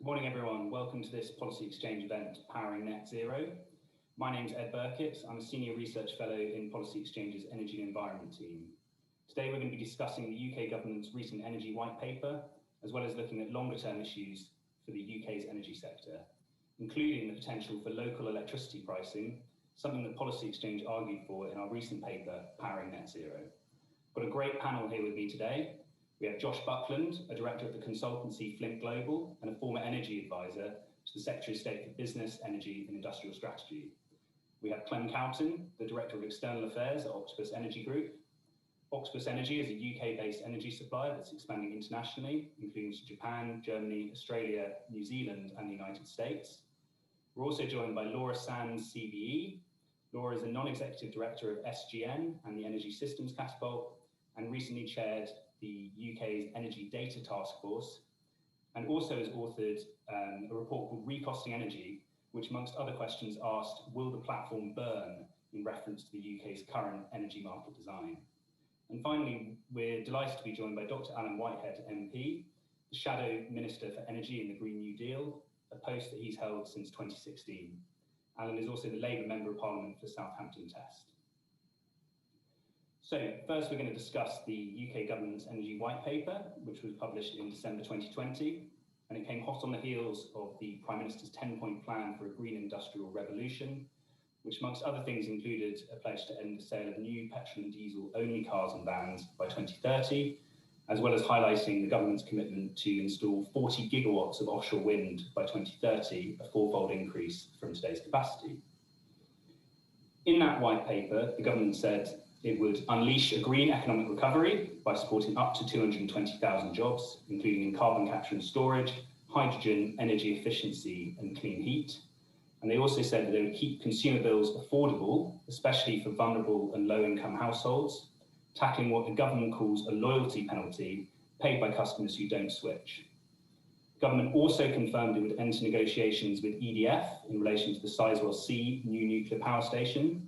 Good morning, everyone. Welcome to this Policy Exchange event, Powering Net Zero. My name is Ed Burkitt. I'm a Senior Research Fellow in Policy Exchange's Energy and Environment team. Today, we're going to be discussing the UK government's recent energy white paper, as well as looking at longer-term issues for the UK's energy sector, including the potential for local electricity pricing, something that Policy Exchange argued for in our recent paper, Powering Net Zero. Got a great panel here with me today. We have Josh Buckland, a director at the consultancy Flint Global and a former energy advisor to the Secretary of State for Business, Energy and Industrial Strategy. We have Clem Cowton, the Director of External Affairs at Octopus Energy Group. Octopus Energy is a UK-based energy supplier that's expanding internationally, including to Japan, Germany, Australia, New Zealand and the United States. We're also joined by Laura Sands, CBE. Laura is a non-executive director of SGN and the Energy Systems Catapult, and recently chaired the UK's Energy Data Task Force, and also has authored a report called Recosting Energy, which amongst other questions asked, will the platform burn, in reference to the UK's current energy market design? And finally, we're delighted to be joined by Dr. Alan Whitehead, MP, the Shadow Minister for Energy in the Green New Deal, a post that he's held since 2016. Alan is also the Labour Member of Parliament for Southampton Test. So first, we're going to discuss the UK government's energy white paper, which was published in December 2020, and it came hot on the heels of the Prime Minister's 10-point plan for a green industrial revolution, which amongst other things included a pledge to end the sale of new petrol and diesel only cars and vans by 2030, as well as highlighting the government's commitment to install 40 gigawatts of offshore wind by 2030, a fourfold increase from today's capacity. In that white paper, the government said it would unleash a green economic recovery by supporting up to 220,000 jobs, including in carbon capture and storage, hydrogen, energy efficiency, and clean heat. And they also said that they would keep consumer bills affordable, especially for vulnerable and low-income households, tackling what the government calls a loyalty penalty paid by customers who don't switch. The government also confirmed it would enter negotiations with EDF in relation to the Sizewell C new nuclear power station,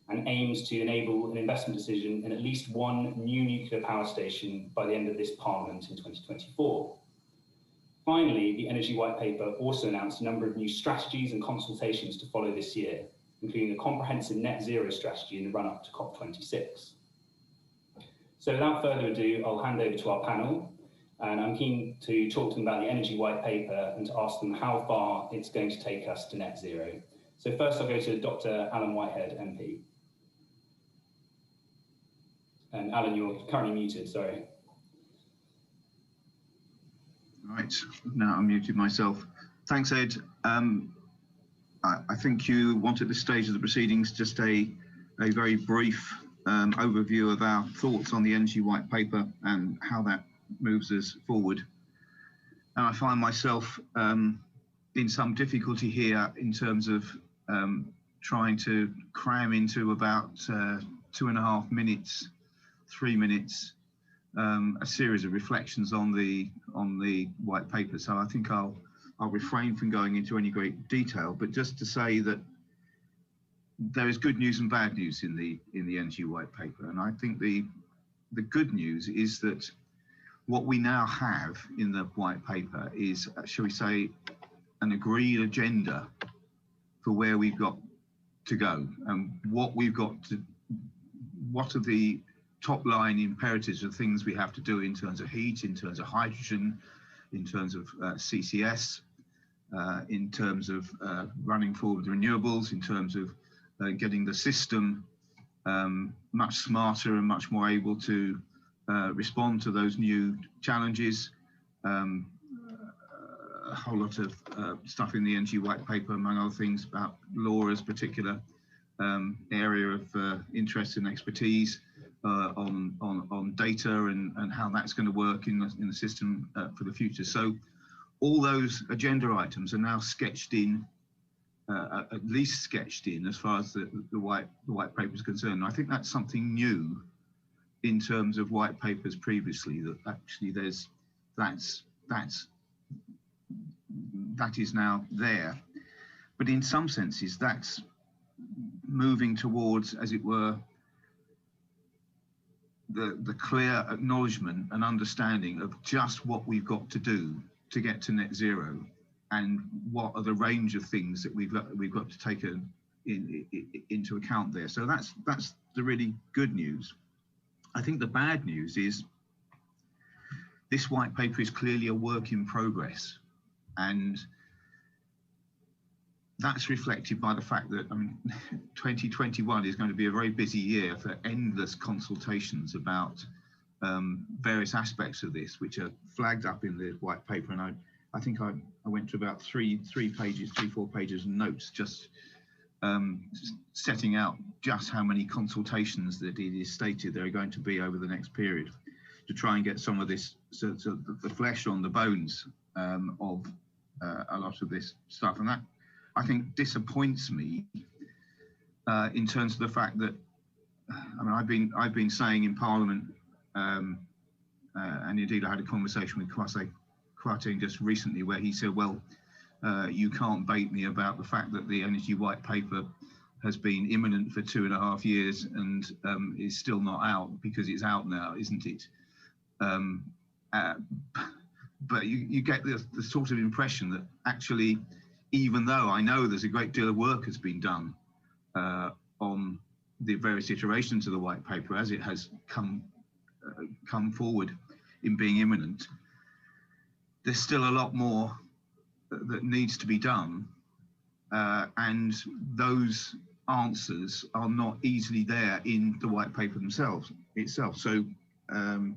and aims to enable an investment decision in at least one new nuclear power station by the end of this Parliament in 2024. Finally, the Energy White Paper also announced a number of new strategies and consultations to follow this year, including a comprehensive net zero strategy in the run-up to COP26. So without further ado, I'll hand over to our panel, and I'm keen to talk to them about the Energy White Paper and to ask them how far it's going to take us to net zero. So first I'll go to Dr. Alan Whitehead, MP. And Alan, you're currently muted, sorry. Right, now I'm muted myself. Thanks, Ed. I think you want at this stage of the proceedings just a very brief overview of our thoughts on the Energy White Paper and how that moves us forward. And I find myself in some difficulty here in terms of trying to cram into about 2.5 minutes, 3 minutes, a series of reflections on the white paper. So I think I'll refrain from going into any great detail, but just to say that there is good news and bad news in the energy white paper. And I think the good news is that what we now have in the white paper is, shall we say, an agreed agenda for where we've got to go and what are the top line imperatives of things we have to do in terms of heat, in terms of hydrogen, in terms of CCS, in terms of running forward renewables, in terms of getting the system much smarter and much more able to respond to those new challenges. A whole lot of stuff in the energy white paper, among other things, about Laura's particular area of interest and expertise on data and how that's going to work in the system for the future. So all those agenda items are now sketched in, at least sketched in, as far as the white paper is concerned. And I think that's something new in terms of white papers previously, that actually that is now there. But in some senses, that's moving towards, as it were, the clear acknowledgement and understanding of just what we've got to do to get to net zero and what are the range of things that we've got to take into account there. So that's the really good news. I think the bad news is this white paper is clearly a work in progress, and that's reflected by the fact that 2021 is going to be a very busy year for endless consultations about various aspects of this, which are flagged up in the white paper. And I think I went to about three, 4 pages of notes, just setting out just how many consultations that it is stated there are going to be over the next period, to try and get some of this, so the flesh on the bones of a lot of this stuff. And that, I think, disappoints me in terms of the fact that, I've been saying in Parliament, and indeed I had a conversation with Kwasi just recently where he said, well, you can't bait me about the fact that the energy white paper has been imminent for 2.5 years and is still not out, because it's out now, isn't it? But you get the sort of impression that actually, even though I know there's a great deal of work has been done on the various iterations of the white paper as it has come forward in being imminent, there's still a lot more that needs to be done, and those answers are not easily there in the white paper itself. So, I'm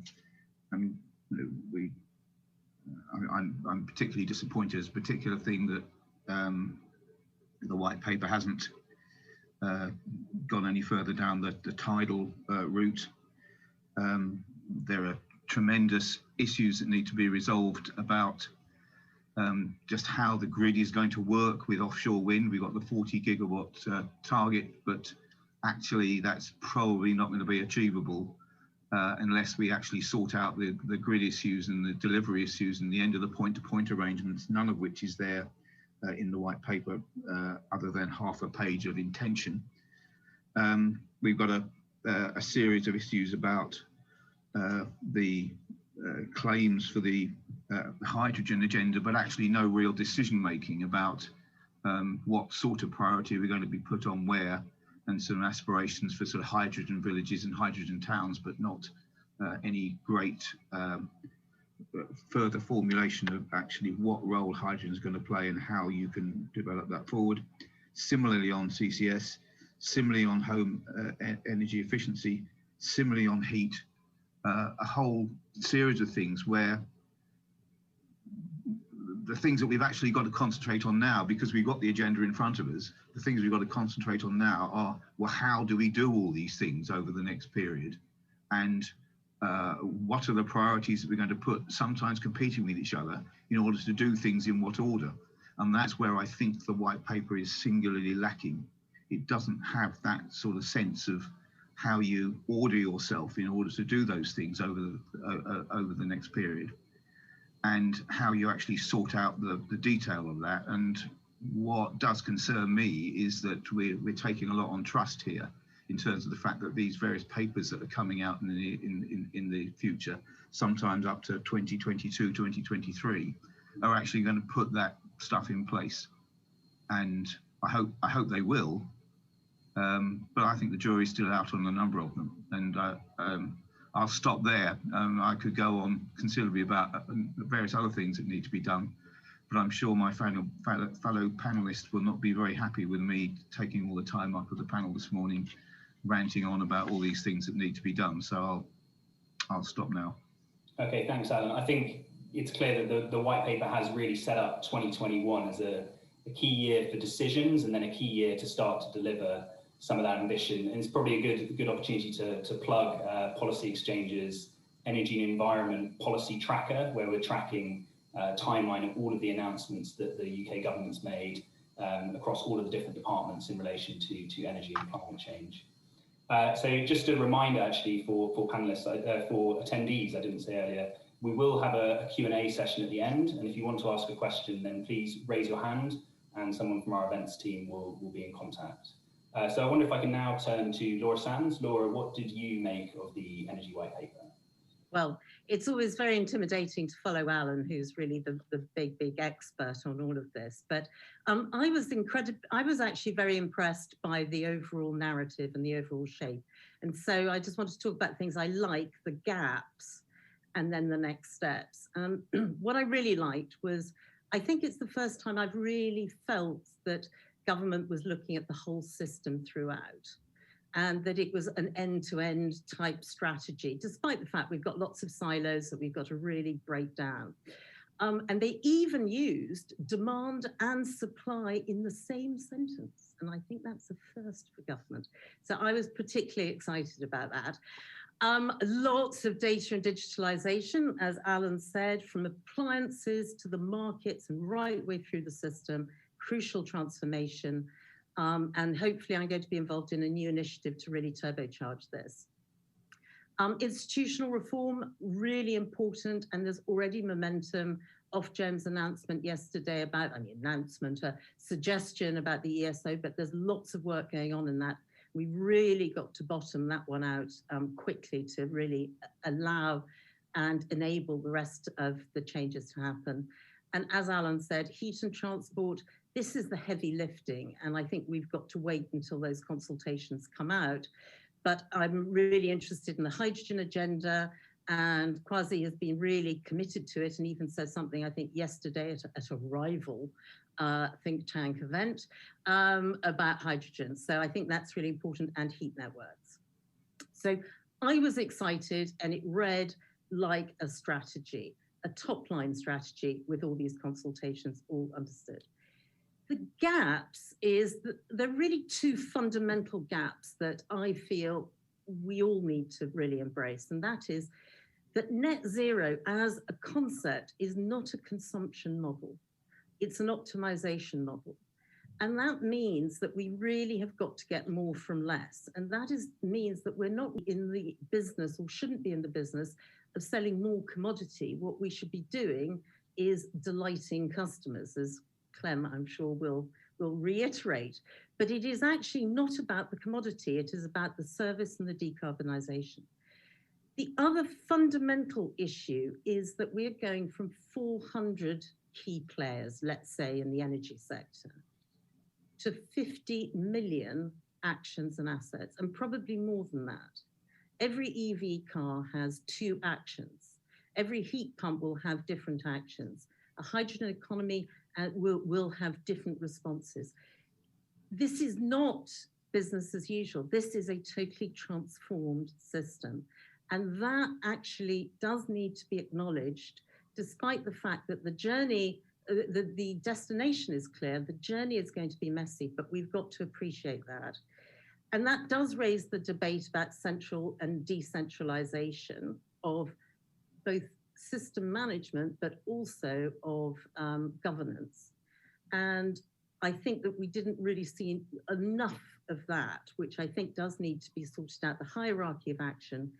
particularly disappointed. As a particular thing that the white paper hasn't gone any further down the tidal route. There are tremendous issues that need to be resolved about just how the grid is going to work with offshore wind. We've got the 40 gigawatt target, but actually that's probably not going to be achievable unless we actually sort out the grid issues and the delivery issues and the end of the point-to-point arrangements, none of which is there in the white paper, other than half a page of intention. We've got a series of issues about the claims for the hydrogen agenda, but actually no real decision making about what sort of priority we're going to be put on where, and some aspirations for sort of hydrogen villages and hydrogen towns, but not any great further formulation of actually what role hydrogen is going to play and how you can develop that forward. Similarly on CCS, similarly on home energy efficiency, similarly on heat, a whole series of things where the things that we've actually got to concentrate on now, because we've got the agenda in front of us, the things we've got to concentrate on now are, well, how do we do all these things over the next period? And what are the priorities that we're going to put, sometimes competing with each other, in order to do things in what order? And that's where I think the white paper is singularly lacking. It doesn't have that sort of sense of how you order yourself in order to do those things over the next period, and how you actually sort out the detail of that. And what does concern me is that we're taking a lot on trust here, in terms of the fact that these various papers that are coming out in the future, sometimes up to 2022, 2023, are actually going to put that stuff in place. And I hope they will, but I think the jury's still out on a number of them. And I'll stop there. I could go on considerably about various other things that need to be done, but I'm sure my fellow panelists will not be very happy with me taking all the time up with the panel this morning, ranting on about all these things that need to be done. So I'll stop now. Okay, thanks, Alan. I think it's clear that the white paper has really set up 2021 as a key year for decisions, and then a key year to start to deliver some of that ambition. And it's probably a good opportunity to plug Policy Exchange's Energy and Environment Policy Tracker, where we're tracking timeline of all of the announcements that the UK government's made across all of the different departments in relation to energy and climate change. So just a reminder, actually, for panelists, for attendees, I didn't say earlier, we will have a Q&A session at the end. And if you want to ask a question, then please raise your hand and someone from our events team will be in contact. So I wonder if I can now turn to Laura Sands. Laura, what did you make of the Energy White Paper? Well, it's always very intimidating to follow Alan, who's really the big expert on all of this. But I was actually very impressed by the overall narrative and the overall shape. And so I just wanted to talk about things I like, the gaps, and then the next steps. What I really liked was, I think it's the first time I've really felt that government was looking at the whole system throughout, and that it was an end-to-end type strategy, despite the fact we've got lots of silos that we've got to really break down. And they even used demand and supply in the same sentence. And I think that's a first for government. So I was particularly excited about that. Lots of data and digitalization, as Alan said, from appliances to the markets and right way through the system, crucial transformation. And hopefully I'm going to be involved in a new initiative to really turbocharge this. Institutional reform, really important, and there's already momentum. Ofgem's announcement yesterday about, a suggestion about the ESO, but there's lots of work going on in that. We really got to bottom that one out quickly to really allow and enable the rest of the changes to happen. And as Alan said, heat and transport, this is the heavy lifting. And I think we've got to wait until those consultations come out. But I'm really interested in the hydrogen agenda, and Kwasi has been really committed to it and even said something, I think, yesterday at a rival think tank event about hydrogen. So I think that's really important, and heat networks. So I was excited, and it read like a strategy, a top-line strategy with all these consultations all understood. The gaps is that there are really two fundamental gaps that I feel we all need to really embrace, and that is that net zero as a concept is not a consumption model. It's an optimization model. And that means that we really have got to get more from less. And that means that we're not in the business, or shouldn't be in the business, of selling more commodity. What we should be doing is delighting customers, as Clem, I'm sure, will reiterate. But it is actually not about the commodity, it is about the service and the decarbonisation. The other fundamental issue is that we're going from 400 key players, let's say, in the energy sector, to 50 million actions and assets, and probably more than that. Every EV car has 2 actions. Every heat pump will have different actions. A hydrogen economy will have different responses. This is not business as usual. This is a totally transformed system. And that actually does need to be acknowledged, despite the fact that the journey, the destination is clear, the journey is going to be messy, but we've got to appreciate that. And that does raise the debate about central and decentralization of both system management, but also of governance. And I think that we didn't really see enough of that, which I think does need to be sorted out, the hierarchy of action,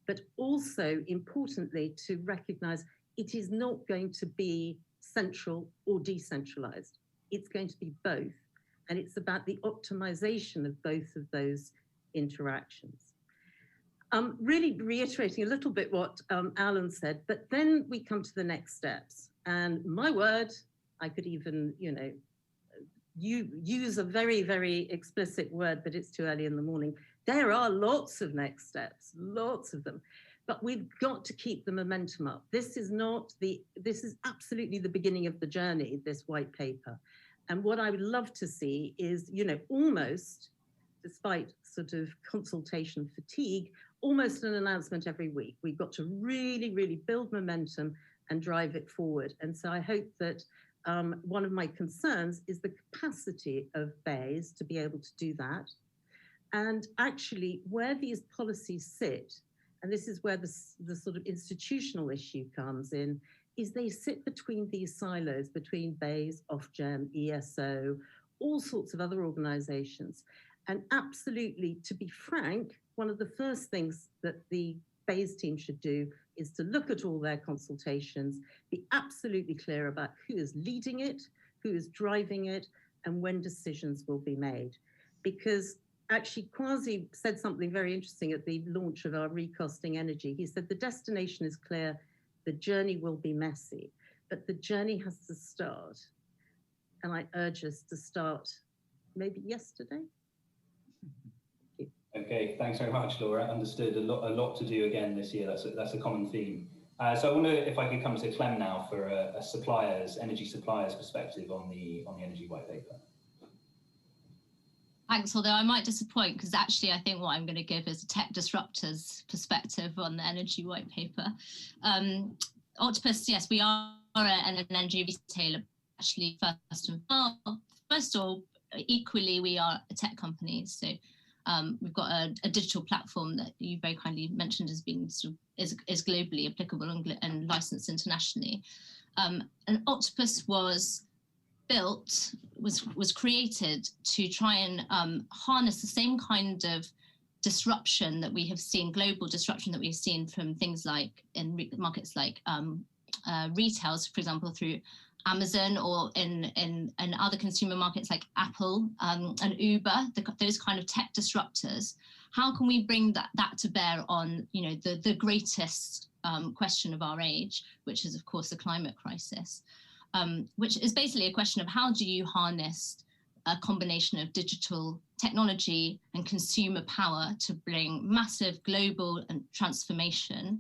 but also importantly to recognize it is not going to be central or decentralized. It's going to be both. And it's about the optimization of both of those interactions. Really reiterating a little bit what Alan said, but then we come to the next steps. And my word, I could even, use a very, very explicit word, but it's too early in the morning. There are lots of next steps, lots of them, but we've got to keep the momentum up. This is absolutely the beginning of the journey, this white paper. And what I would love to see is, almost, despite sort of consultation fatigue, almost an announcement every week. We've got to really, really build momentum and drive it forward. And so I hope that one of my concerns is the capacity of BEIS to be able to do that. And actually, where these policies sit, and this is where the sort of institutional issue comes in, is they sit between these silos, between BEIS, Ofgem, ESO, all sorts of other organizations. And absolutely, to be frank, one of the first things that the BEIS team should do is to look at all their consultations, be absolutely clear about who is leading it, who is driving it, and when decisions will be made. Because actually, Kwasi said something very interesting at the launch of our Recosting Energy. He said, the destination is clear, the journey will be messy, but the journey has to start. And I urge us to start maybe yesterday. Okay, thanks very much, Laura. Understood. A lot to do again this year. That's a common theme. So I wonder if I could come to Clem now for a energy suppliers perspective on the energy white paper. Thanks, although I might disappoint, because actually I think what I'm going to give is a tech disruptors perspective on the energy white paper. Octopus, yes, we are an energy retailer, actually, first of all, equally, we are a tech company. So we've got a digital platform that you very kindly mentioned as being is globally applicable and licensed internationally. And Octopus was created to try and harness the same kind of disruption that we have seen, global disruption that we've seen from things like in markets like retails, for example, through Amazon, or in other consumer markets like Apple and Uber, those kind of tech disruptors. How can we bring that to bear on, you know, the greatest question of our age, which is of course the climate crisis, which is basically a question of how do you harness a combination of digital technology and consumer power to bring massive global and transformation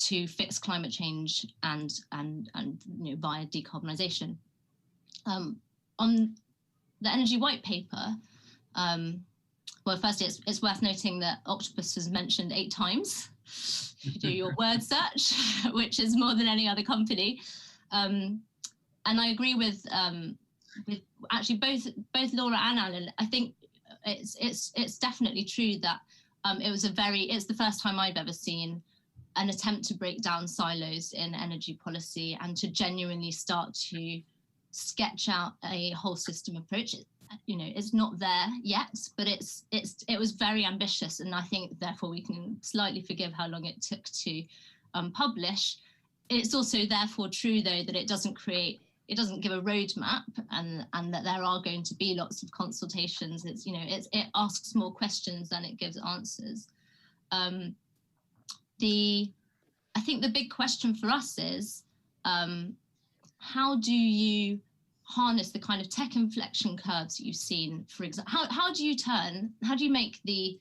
to fix climate change and you know, via decarbonisation. On the energy white paper, well, firstly, it's worth noting that Octopus was mentioned 8 times. If you do your word search, which is more than any other company. And I agree with actually both Laura and Alan. I think it's definitely true that it's the first time I've ever seen an attempt to break down silos in energy policy and to genuinely start to sketch out a whole system approach. You know, it's not there yet, but it was very ambitious, and I think therefore we can slightly forgive how long it took to publish. It's also therefore true, though, that it doesn't give a roadmap, and that there are going to be lots of consultations. It asks more questions than it gives answers. I think the big question for us is how do you harness the kind of tech inflection curves that you've seen? For example, how do you make the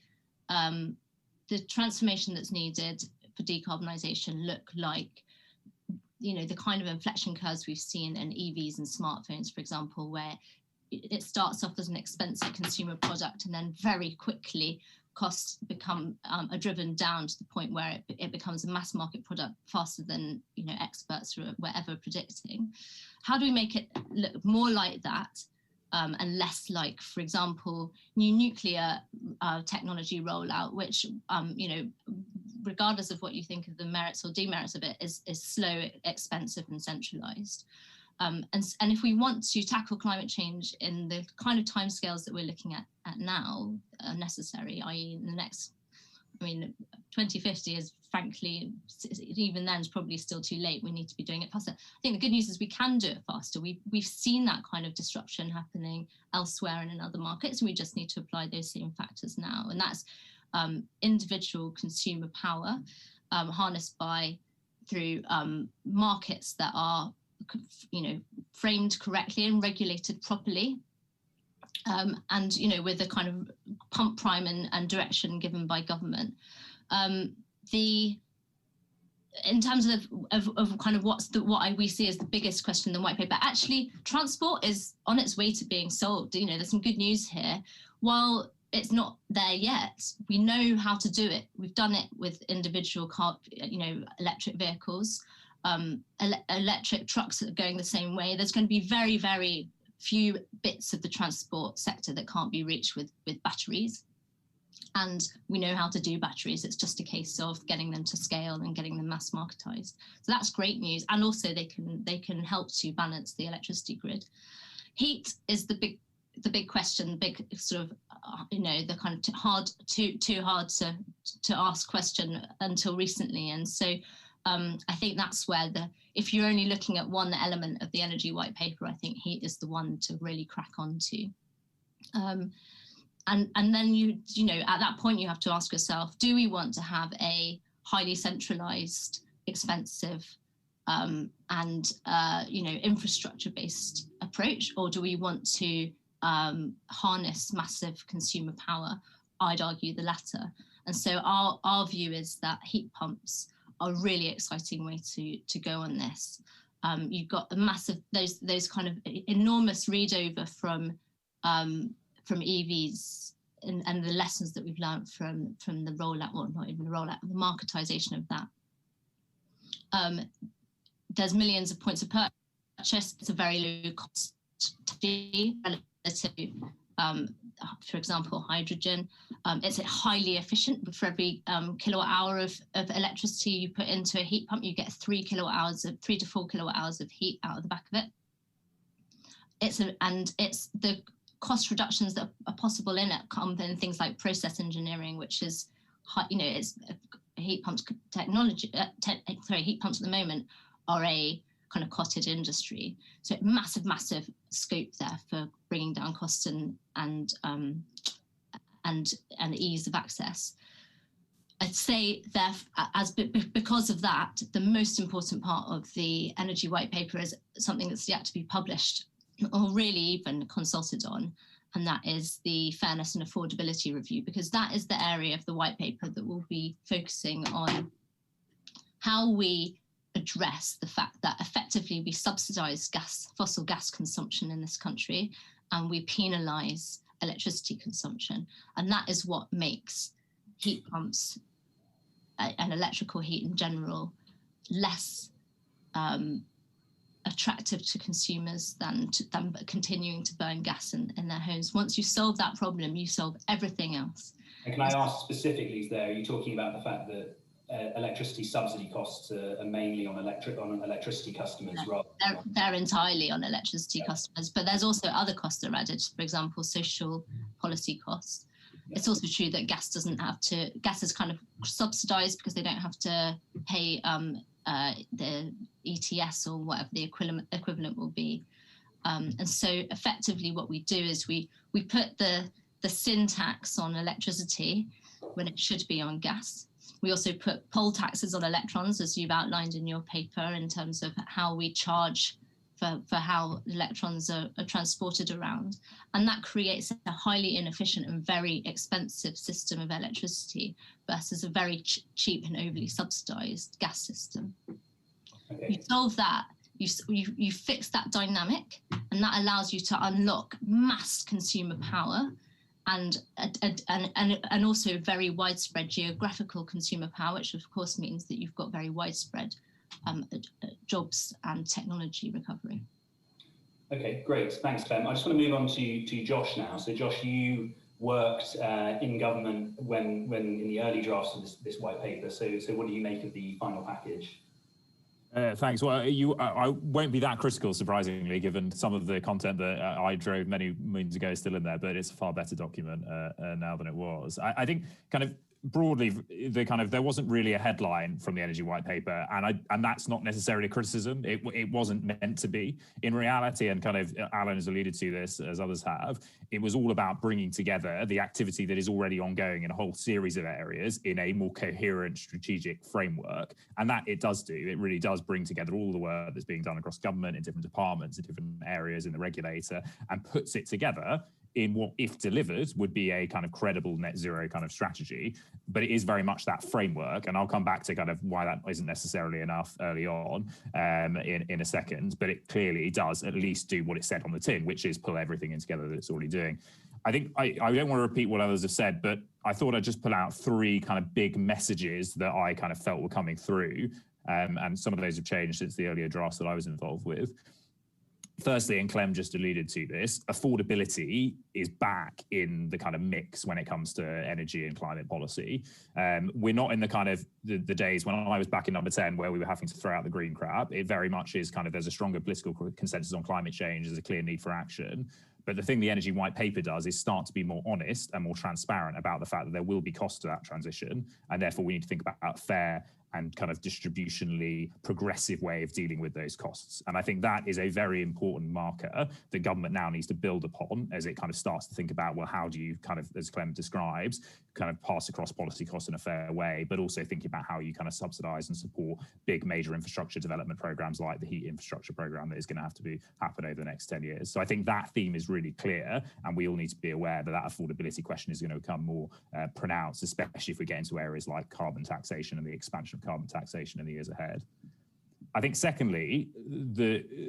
transformation that's needed for decarbonisation look like, you know, the kind of inflection curves we've seen in EVs and smartphones, for example, where it starts off as an expensive consumer product and then very quickly costs are driven down to the point where it becomes a mass market product faster than, you know, experts were ever predicting. How do we make it look more like that and less like, for example, new nuclear technology rollout, which, you know, regardless of what you think of the merits or demerits of it, is slow, expensive and centralized. And if we want to tackle climate change in the kind of timescales that we're looking at now are necessary, i.e. in the next, 2050 is frankly, even then is probably still too late. We need to be doing it faster. I think the good news is we can do it faster. We've seen that kind of disruption happening elsewhere and in other markets, and we just need to apply those same factors now. And that's individual consumer power harnessed through markets that are, you know, framed correctly and regulated properly, and, you know, with a kind of pump prime and direction given by government. In terms of kind of what we see as the biggest question in the white paper, actually transport is on its way to being solved. You know, there's some good news here. While it's not there yet, we know how to do it. We've done it with individual electric vehicles. Electric trucks that are going the same way. There's going to be very, very few bits of the transport sector that can't be reached with batteries. And we know how to do batteries. It's just a case of getting them to scale and getting them mass marketized. So that's great news. And also they can help to balance the electricity grid. Heat is the big question, the big sort of, the kind of too hard to ask question until recently. And so I think that's where if you're only looking at one element of the energy white paper, I think heat is the one to really crack on to. And then you know, at that point you have to ask yourself, do we want to have a highly centralized, expensive, and you know, infrastructure-based approach, or do we want to harness massive consumer power? I'd argue the latter. And so our view is that heat pumps are a really exciting way to go on this. You've got a massive, those kind of enormous read over from EVs and the lessons that we've learned from the rollout, well, not even the rollout, the marketization of that. There's millions of points of purchase. It's a very low cost relative to, for example, hydrogen. It's highly efficient. For every kilowatt hour of electricity you put into a heat pump, you get 3 to 4 kilowatt hours of heat out of the back of it. It's the cost reductions that are possible in it come in things like process engineering, which is, you know, it's heat pumps technology. Heat pumps at the moment are a kind of cottage industry. So massive scope there for bringing down costs and ease of access. I'd say because of that, the most important part of the energy white paper is something that's yet to be published or really even consulted on, and that is the fairness and affordability review, because that is the area of the white paper that will be focusing on how we address the fact that effectively we subsidize fossil gas consumption in this country and we penalize electricity consumption. And that is what makes heat pumps and electrical heat in general less attractive to consumers than continuing to burn gas in their homes. Once you solve that problem, you solve everything else. And can I ask specifically there, are you talking about the fact that electricity subsidy costs are mainly on electricity customers? They're entirely on electricity customers, but there's also other costs that are added, for example, social policy costs. Yeah. It's also true that gas is kind of subsidized because they don't have to pay the ETS or whatever the equivalent will be. And so effectively what we do is we put the sin tax on electricity when it should be on gas. We also put poll taxes on electrons, as you've outlined in your paper, in terms of how we charge for how electrons are transported around. And that creates a highly inefficient and very expensive system of electricity versus a very cheap and overly subsidized gas system. Okay. You solve that, you fix that dynamic, and that allows you to unlock mass consumer power and also very widespread geographical consumer power, which of course means that you've got very widespread jobs and technology recovery. Okay, great. Thanks, Clem. I just want to move on to Josh now. So Josh, you worked in government when in the early drafts of this white paper. So what do you make of the final package? Thanks. Well, I won't be that critical, surprisingly, given some of the content that I drove many moons ago is still in there, but it's a far better document now than it was. I think kind of broadly, there wasn't really a headline from the energy white paper, and that's not necessarily a criticism. It wasn't meant to be. In reality, and kind of Alan has alluded to this as others have, it was all about bringing together the activity that is already ongoing in a whole series of areas in a more coherent strategic framework. And that it does do. It really does bring together all the work that's being done across government in different departments, in different areas in the regulator, and puts it together in what, if delivered, would be a kind of credible net zero kind of strategy. But it is very much that framework, and I'll come back to kind of why that isn't necessarily enough early on in a second, but it clearly does at least do what it said on the tin, which is pull everything in together that it's already doing. I think I don't want to repeat what others have said, but I thought I'd just pull out three kind of big messages that I kind of felt were coming through, and some of those have changed since the earlier drafts that I was involved with. Firstly, and Clem just alluded to this, affordability is back in the kind of mix when it comes to energy and climate policy. We're not in the kind of the days when I was back in number 10 where we were having to throw out the green crap. It very much is kind of, there's a stronger political consensus on climate change, there's a clear need for action. But the thing the energy white paper does is start to be more honest and more transparent about the fact that there will be costs to that transition, and therefore we need to think about fair and kind of distributionally progressive way of dealing with those costs. And I think that is a very important marker that government now needs to build upon as it kind of starts to think about, well, how do you kind of, as Clem describes, kind of pass across policy costs in a fair way, but also thinking about how you kind of subsidize and support big major infrastructure development programs like the heat infrastructure program that is going to have to happen over the next 10 years. So I think that theme is really clear, and we all need to be aware that that affordability question is going to become more pronounced, especially if we get into areas like carbon taxation and the expansion of carbon taxation in the years ahead. I think secondly,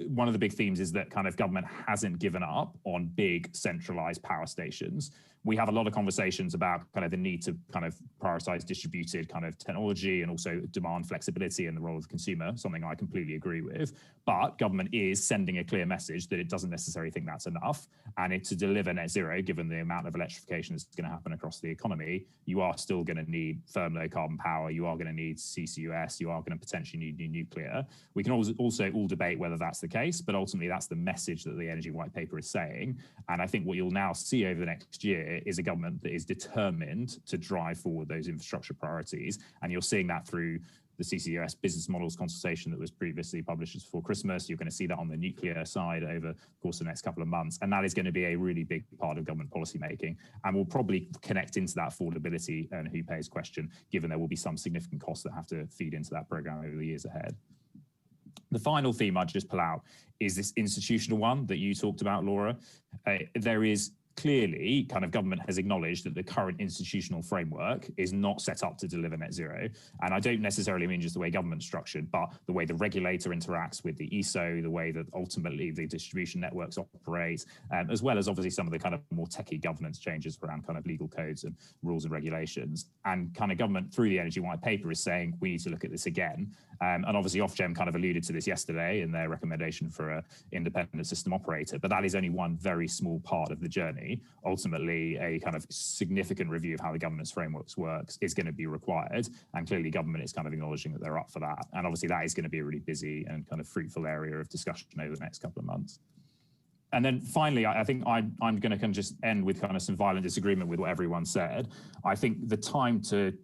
one of the big themes is that kind of government hasn't given up on big centralized power stations. We have a lot of conversations about kind of the need to kind of prioritize distributed kind of technology and also demand flexibility and the role of the consumer, something I completely agree with. But government is sending a clear message that it doesn't necessarily think that's enough. And to deliver net zero, given the amount of electrification that's going to happen across the economy, you are still going to need firm low carbon power. You are going to need CCUS. You are going to potentially need new nuclear. We can also all debate whether that's the case, but ultimately that's the message that the Energy White Paper is saying. And I think what you'll now see over the next year is a government that is determined to drive forward those infrastructure priorities. And you're seeing that through the CCUS business models consultation that was previously published just before Christmas. You're going to see that on the nuclear side over the course of the next couple of months. And that is going to be a really big part of government policy making. And we'll probably connect into that affordability and who pays question, given there will be some significant costs that have to feed into that program over the years ahead. The final theme I'd just pull out is this institutional one that you talked about, Laura. There is clearly kind of government has acknowledged that the current institutional framework is not set up to deliver net zero. And I don't necessarily mean just the way government's structured, but the way the regulator interacts with the ESO, the way that ultimately the distribution networks operate, as well as obviously some of the kind of more techie governance changes around kind of legal codes and rules and regulations. And kind of government through the Energy White Paper is saying we need to look at this again. And obviously Ofgem kind of alluded to this yesterday in their recommendation for an independent system operator, but that is only one very small part of the journey. Ultimately, a kind of significant review of how the governance frameworks works is going to be required. And clearly government is kind of acknowledging that they're up for that. And obviously that is going to be a really busy and kind of fruitful area of discussion over the next couple of months. And then finally, I think I'm going to kind of just end with kind of some violent disagreement with what everyone said. I think the time to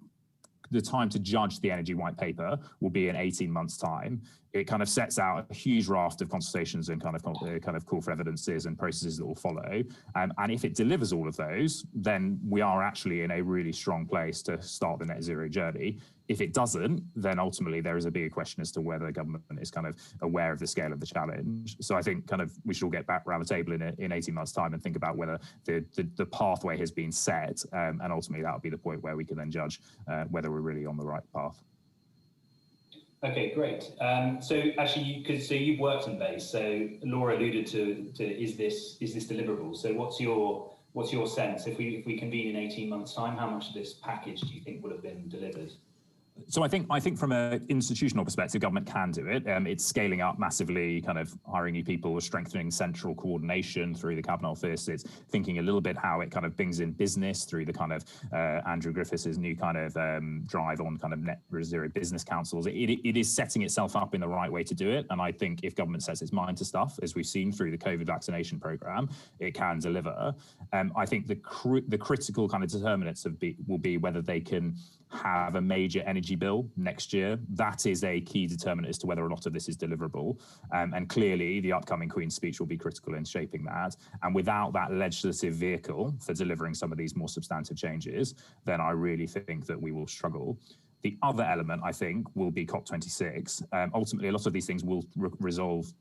judge the Energy White Paper will be in 18 months' time. It kind of sets out a huge raft of consultations and kind of call for evidences and processes that will follow. And if it delivers all of those, then we are actually in a really strong place to start the net zero journey. If it doesn't, then ultimately there is a bigger question as to whether the government is kind of aware of the scale of the challenge. So I think kind of we should all get back around the table in 18 months' time and think about whether the pathway has been set, and ultimately that will be the point where we can then judge whether we're really on the right path. Okay, great. So actually, so you've worked on BASE. So Laura alluded to is this deliverable? So what's your sense? If we convene in 18 months' time, how much of this package do you think would have been delivered? So I think from an institutional perspective, government can do it. It's scaling up massively, kind of hiring new people, strengthening central coordination through the Cabinet Office. It's thinking a little bit how it kind of brings in business through the kind of Andrew Griffiths' new kind of drive on kind of net zero business councils. It is setting itself up in the right way to do it. And I think if government sets its mind to stuff, as we've seen through the COVID vaccination program, it can deliver. I think the critical kind of determinants will be whether they can have a major energy bill next year. That is a key determinant as to whether or not of this is deliverable. And clearly the upcoming Queen's speech will be critical in shaping that. And without that legislative vehicle for delivering some of these more substantive changes, then I really think that we will struggle. The other element, I think, will be COP26. Ultimately, a lot of these things will resolve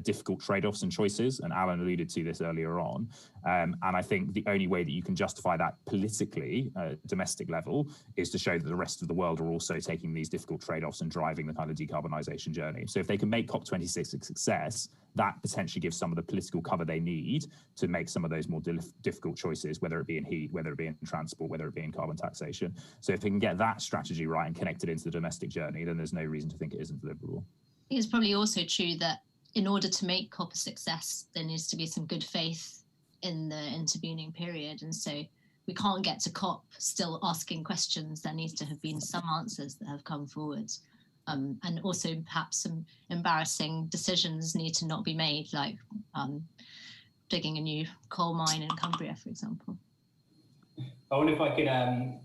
difficult trade-offs and choices, and Alan alluded to this earlier on. And I think the only way that you can justify that politically, domestic level, is to show that the rest of the world are also taking these difficult trade-offs and driving the kind of decarbonisation journey. So if they can make COP26 a success, that potentially gives some of the political cover they need to make some of those more difficult choices, whether it be in heat, whether it be in transport, whether it be in carbon taxation. So if they can get that strategy right and connect it into the domestic journey, then there's no reason to think it isn't deliverable. I think it's probably also true that in order to make COP a success, there needs to be some good faith in the intervening period. And so we can't get to COP still asking questions. There needs to have been some answers that have come forward. And also perhaps some embarrassing decisions need to not be made, like digging a new coal mine in Cumbria, for example. I wonder if I could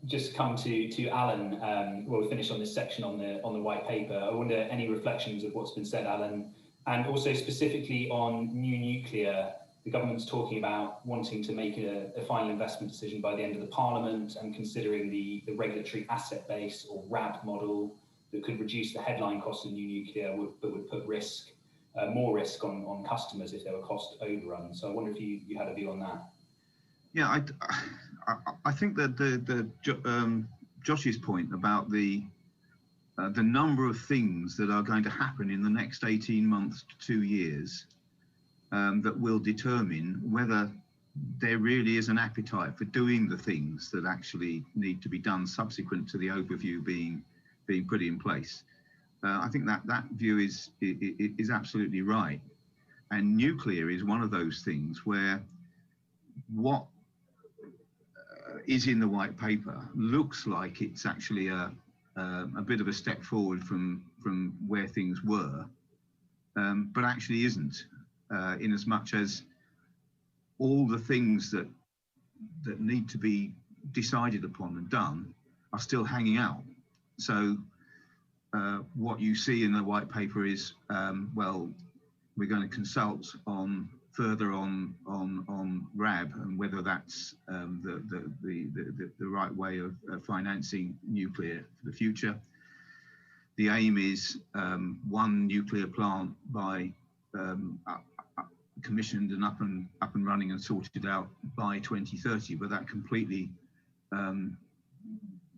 just come to Alan. Well, we finish on this section on the white paper. I wonder any reflections of what's been said, Alan, and also specifically on new nuclear. The government's talking about wanting to make a final investment decision by the end of the Parliament and considering the regulatory asset base or RAB model that could reduce the headline cost of new nuclear, but would put more risk on customers if there were cost overruns. So I wonder if you had a view on that. Yeah, I think that Josh's point about the number of things that are going to happen in the next 18 months to 2 years that will determine whether there really is an appetite for doing the things that actually need to be done subsequent to the overview being put in place. I think that view is absolutely right. And nuclear is one of those things where what is in the white paper looks like it's actually a bit of a step forward from where things were, but actually isn't, in as much as all the things that need to be decided upon and done are still hanging out. So what you see in the white paper is, well, we're going to consult further on RAB and whether that's the right way of financing nuclear for the future. The aim is one nuclear plant by commissioned and up and running and sorted out by 2030, but that completely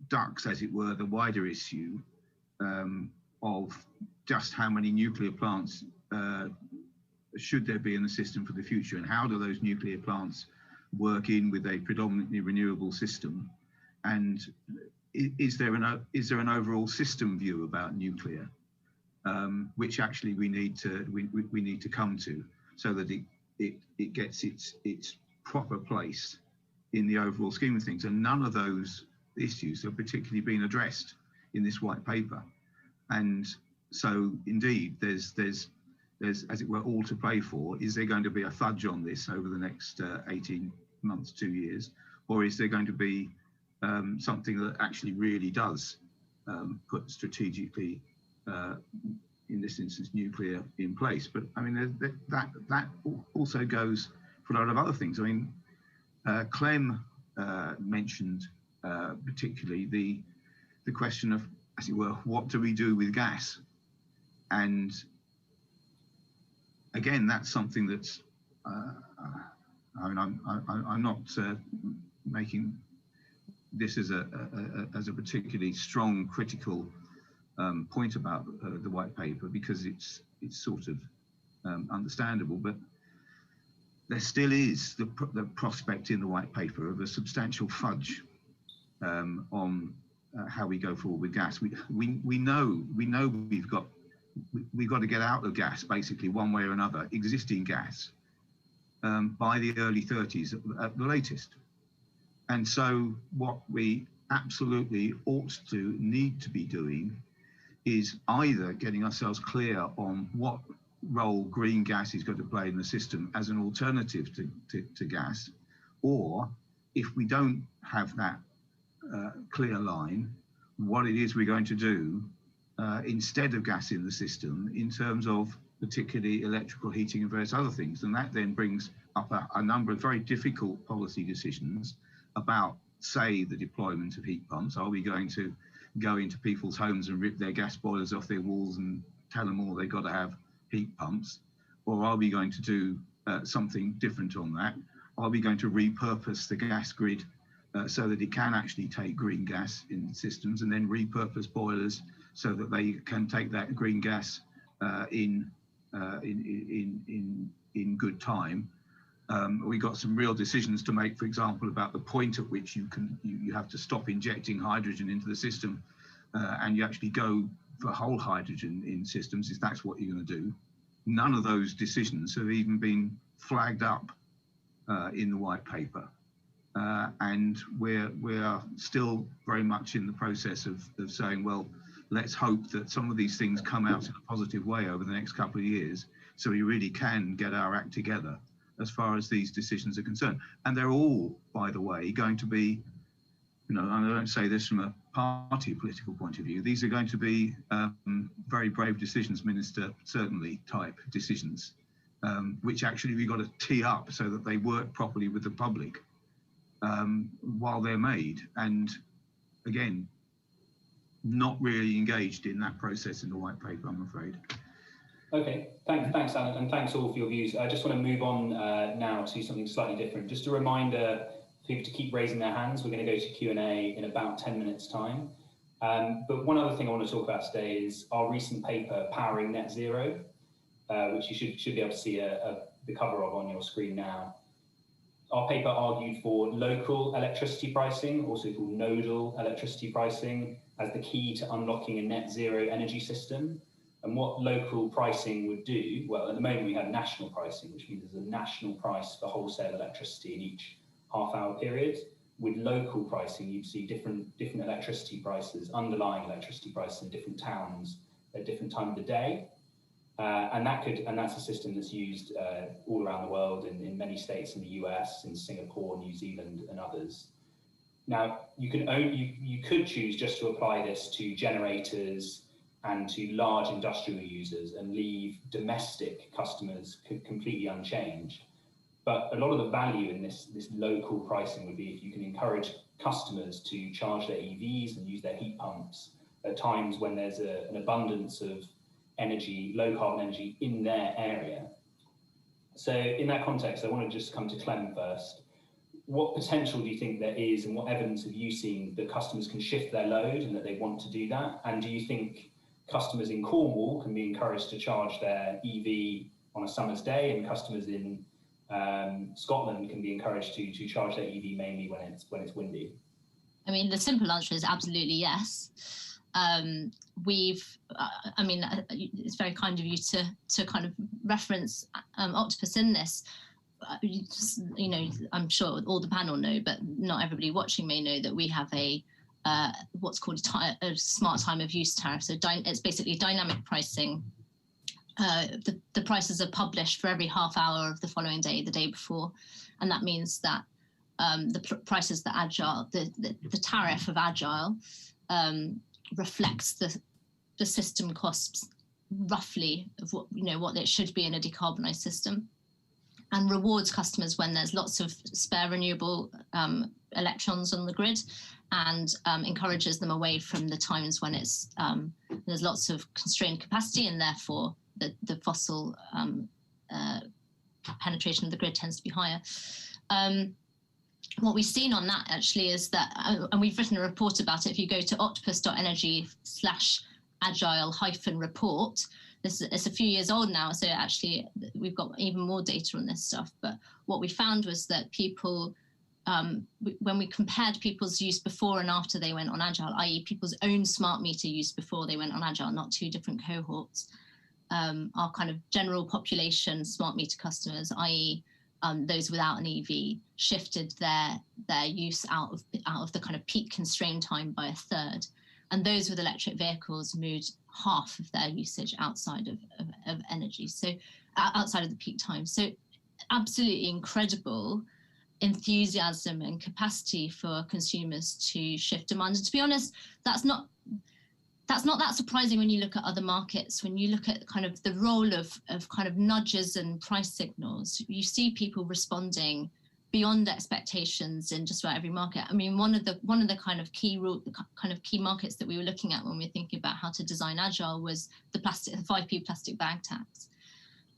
ducks, as it were, the wider issue of just how many nuclear plants should there be in the system for the future, and how do those nuclear plants work in with a predominantly renewable system, and is there an overall system view about nuclear, which actually we need to come to, so that it gets its proper place in the overall scheme of things. And none of those issues have particularly been addressed in this white paper, and so indeed there's as it were all to play for. Is there going to be a fudge on this over the next 18 months, 2 years, or is there going to be something that actually really does put strategically, in this instance, nuclear in place? But I mean, that also goes for a lot of other things. I mean, Clem mentioned particularly the question of, as it were, what do we do with gas? And again, that's something that's, I mean, I'm not making this as a particularly strong critical point about the white paper, because it's sort of understandable, but there still is the prospect in the white paper of a substantial fudge on how we go forward with gas. We know we've got to get out of gas, basically, one way or another, existing gas, by the early 30s at the latest. And so what we absolutely need to be doing is either getting ourselves clear on what role green gas is going to play in the system as an alternative to gas, or if we don't have that clear line, what it is we're going to do instead of gas in the system, in terms of particularly electrical heating and various other things. And that then brings up a number of very difficult policy decisions about, say, the deployment of heat pumps. Are we going to go into people's homes and rip their gas boilers off their walls and tell them all they've got to have heat pumps? Or are we going to do something different on that? Are we going to repurpose the gas grid so that it can actually take green gas in systems, and then repurpose boilers so that they can take that green gas in good time? We got some real decisions to make, for example, about the point at which you have to stop injecting hydrogen into the system, and you actually go for whole hydrogen in systems, if that's what you're going to do. None of those decisions have even been flagged up in the white paper. And we are still very much in the process of saying, well, let's hope that some of these things come out in a positive way over the next couple of years, so we really can get our act together as far as these decisions are concerned. And they're all, by the way, going to be and I don't say this from a party political point of view, these are going to be very brave decisions, Minister, certainly type decisions, which actually we've got to tee up so that they work properly with the public while they're made. And again, not really engaged in that process in the white paper, I'm afraid. Okay, thanks, Alan, and thanks all for your views. I just want to move on now to something slightly different. Just a reminder for people to keep raising their hands. We're going to go to Q&A in about 10 minutes' time. But one other thing I want to talk about today is our recent paper, Powering Net Zero, which you should be able to see the cover of on your screen now. Our paper argued for local electricity pricing, also called nodal electricity pricing, as the key to unlocking a net zero energy system. And what local pricing would do, well, at the moment we have national pricing, which means there's a national price for wholesale electricity in each half-hour period. With local pricing, you'd see different electricity prices, underlying electricity prices in different towns at different times of the day. And that's a system that's used all around the world in many states in the US, in Singapore, New Zealand, and others. Now, you could choose just to apply this to generators and to large industrial users and leave domestic customers completely unchanged. But a lot of the value in this local pricing would be if you can encourage customers to charge their EVs and use their heat pumps at times when there's an abundance of energy, low carbon energy in their area. So in that context, I want to just come to Clem first. What potential do you think there is, and what evidence have you seen that customers can shift their load and that they want to do that? And do you think customers in Cornwall can be encouraged to charge their EV on a summer's day, and customers in Scotland can be encouraged to charge their EV mainly when it's windy? I mean, the simple answer is absolutely yes. It's very kind of you to kind of reference Octopus in this. I'm sure all the panel know, but not everybody watching may know that we have a what's called a smart time of use tariff. So it's basically dynamic pricing. The prices are published for every half hour of the following day, the day before, and that means that the prices that the tariff of Agile reflects the system costs roughly of what it should be in a decarbonised system, and rewards customers when there's lots of spare renewable electrons on the grid, and encourages them away from the times when there's lots of constrained capacity, and therefore the fossil penetration of the grid tends to be higher. What we've seen on that actually is that, and we've written a report about it, if you go to octopus.energy/agile-report, it's a few years old now, so actually we've got even more data on this stuff. But what we found was that people, when we compared people's use before and after they went on Agile, i.e. people's own smart meter use before they went on Agile, not two different cohorts, our kind of general population smart meter customers, i.e. Those without an EV, shifted their use out of the kind of peak constrained time by a third, and those with electric vehicles moved half of their usage outside of energy, so outside of the peak time. So absolutely incredible enthusiasm and capacity for consumers to shift demand. And to be honest, that's not that surprising when you look at other markets. When you look at kind of the role of kind of nudges and price signals, you see people responding beyond expectations in just about every market. I mean, one of the kind of key markets that we were looking at when we were thinking about how to design Agile was the 5p plastic bag tax.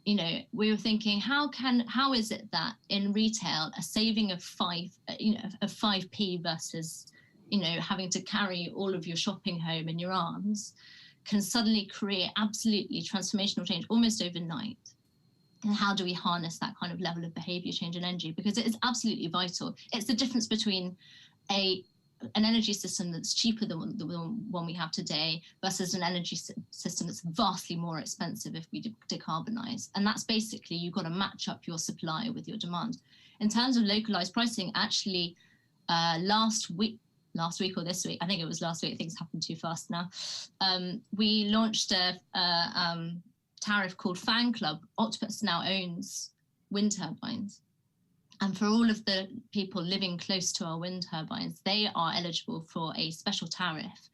We were thinking, how is it that in retail a saving of 5p versus having to carry all of your shopping home in your arms can suddenly create absolutely transformational change almost overnight? And how do we harness that kind of level of behavior change in energy? Because it is absolutely vital. It's the difference between an energy system that's cheaper than the one we have today versus an energy system that's vastly more expensive if we decarbonise. And that's basically, you've got to match up your supply with your demand. In terms of localised pricing, actually, last week or this week, I think it was last week, things happen too fast now, we launched a tariff called Fan Club. Octopus now owns wind turbines, And for all of the people living close to our wind turbines, they are eligible for a special tariff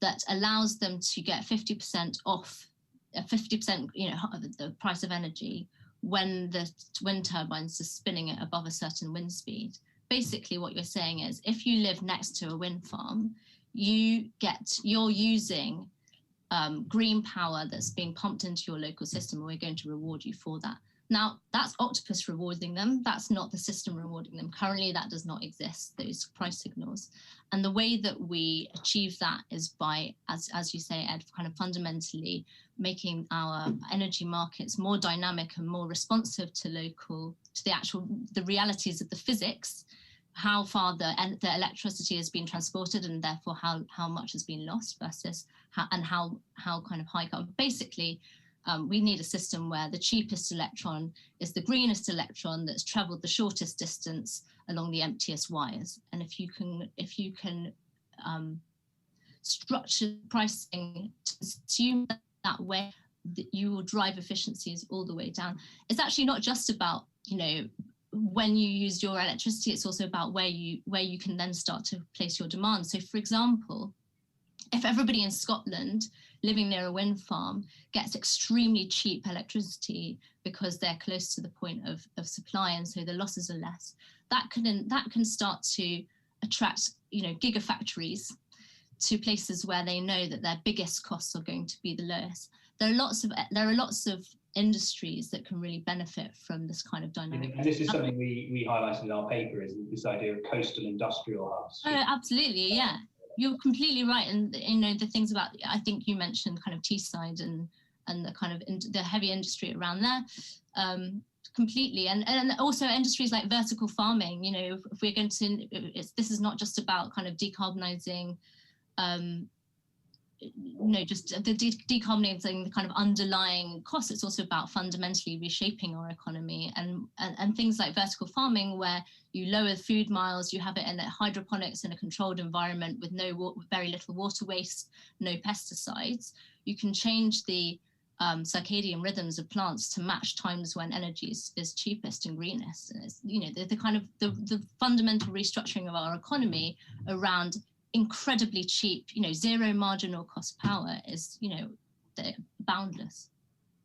that allows them to get 50% off, 50%, the price of energy when the wind turbines are spinning at above a certain wind speed. Basically, what you're saying is, if you live next to a wind farm, you're using green power that's being pumped into your local system, and we're going to reward you for that. Now, that's Octopus rewarding them. That's not the system rewarding them. Currently, that does not exist, those price signals. And the way that we achieve that is by, as you say, Ed, kind of fundamentally making our energy markets more dynamic and more responsive to the realities of the physics, how far the electricity has been transported, and therefore how much has been lost versus how kind of high carbon. Basically, we need a system where the cheapest electron is the greenest electron that's traveled the shortest distance along the emptiest wires. And if you can structure pricing to assume that way, that you will drive efficiencies all the way down. It's actually not just about, when you use your electricity, it's also about where you can then start to place your demand. So for example, if everybody in Scotland living near a wind farm gets extremely cheap electricity because they're close to the point of supply, and so the losses are less, that can start to attract gigafactories to places where they know that their biggest costs are going to be the lowest. There are lots of industries that can really benefit from this kind of dynamic. And this is something we highlighted in our paper, is this idea of coastal industrial hubs. Oh, absolutely, yeah. You're completely right. And the things about, I think you mentioned kind of Teesside and the kind of the heavy industry around there, completely. And also industries like vertical farming, if we're going to, this is not just about kind of decarbonising, just the decarbonising the kind of underlying costs. It's also about fundamentally reshaping our economy, and things like vertical farming, where you lower food miles, you have it in hydroponics in a controlled environment with very little water waste, no pesticides. You can change the circadian rhythms of plants to match times when energy is cheapest and greenest. And it's, the kind of the fundamental restructuring of our economy around incredibly cheap, zero marginal cost power is, boundless.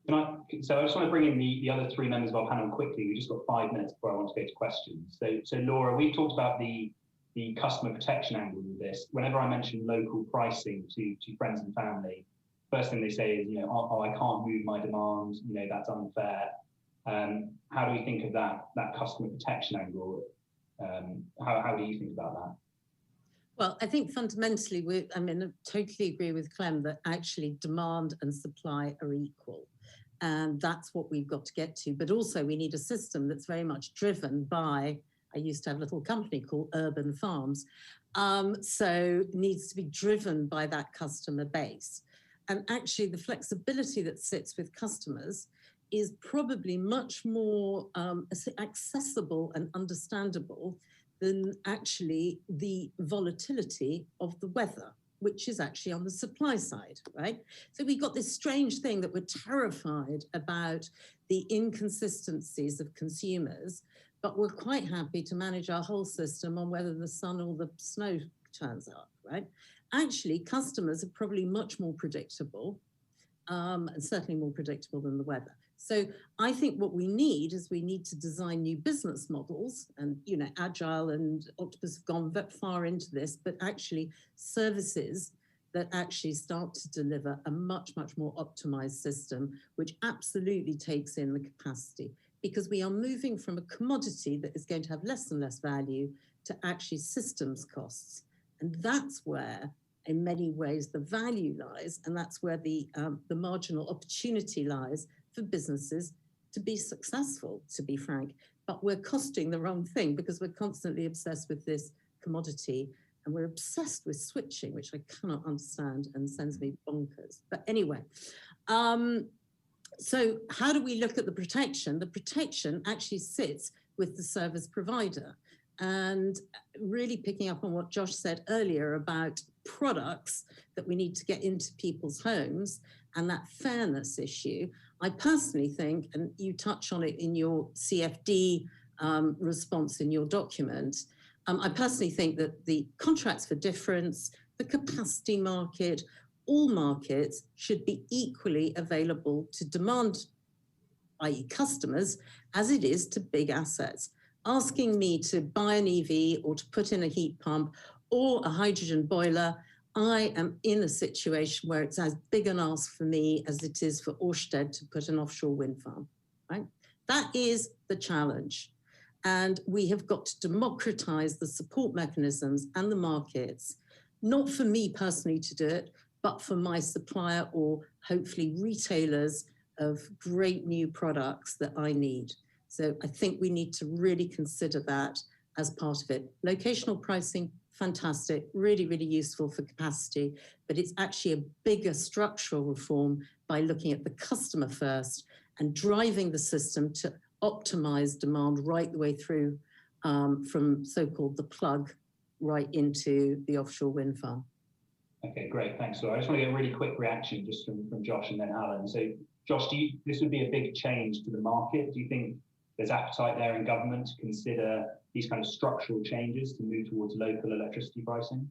So I just want to bring in the other three members of our panel quickly. We just got 5 minutes before I want to go to questions. So Laura, we talked about the customer protection angle of this. Whenever I mention local pricing to friends and family, first thing they say is, oh, I can't move my demands, that's unfair. How do we think of that customer protection angle? How do you think about that? Well, I think fundamentally, I totally agree with Clem that actually demand and supply are equal. And that's what we've got to get to. But also we need a system that's very much driven by, I used to have a little company called Urban Farms. So needs to be driven by that customer base. And actually the flexibility that sits with customers is probably much more accessible and understandable than actually the volatility of the weather, which is actually on the supply side, right? So we've got this strange thing that we're terrified about the inconsistencies of consumers, but we're quite happy to manage our whole system on whether the sun or the snow turns up, right? Actually, customers are probably much more predictable, and certainly more predictable than the weather. So I think what we need is we need to design new business models, and Agile and Octopus have gone very far into this, but actually services that actually start to deliver a much, much more optimized system, which absolutely takes in the capacity, because we are moving from a commodity that is going to have less and less value to actually systems costs. And that's where, in many ways, the value lies, and that's where the marginal opportunity lies for businesses to be successful, to be frank. But we're costing the wrong thing because we're constantly obsessed with this commodity, and we're obsessed with switching, which I cannot understand and sends me bonkers. But anyway, so how do we look at the protection? The protection actually sits with the service provider. And really picking up on what Josh said earlier about products that we need to get into people's homes and that fairness issue, I personally think, and you touch on it in your CFD response in your document. I personally think that the contracts for difference, the capacity market, all markets should be equally available to demand, i.e. customers, as it is to big assets. Asking me to buy an EV or to put in a heat pump or a hydrogen boiler, I am in a situation where it's as big an ask for me as it is for Ørsted to put an offshore wind farm, right? That is the challenge. And we have got to democratize the support mechanisms and the markets, not for me personally to do it, but for my supplier or hopefully retailers of great new products that I need. So I think we need to really consider that as part of it. Locational pricing, fantastic, really, really useful for capacity, but it's actually a bigger structural reform by looking at the customer first and driving the system to optimize demand right the way through from so-called the plug right into the offshore wind farm. Okay, great, thanks. So I just want to get a really quick reaction just from Josh and then Alan. So Josh, this would be a big change to the market. Do you think there's appetite there in government to consider these kind of structural changes to move towards local electricity pricing?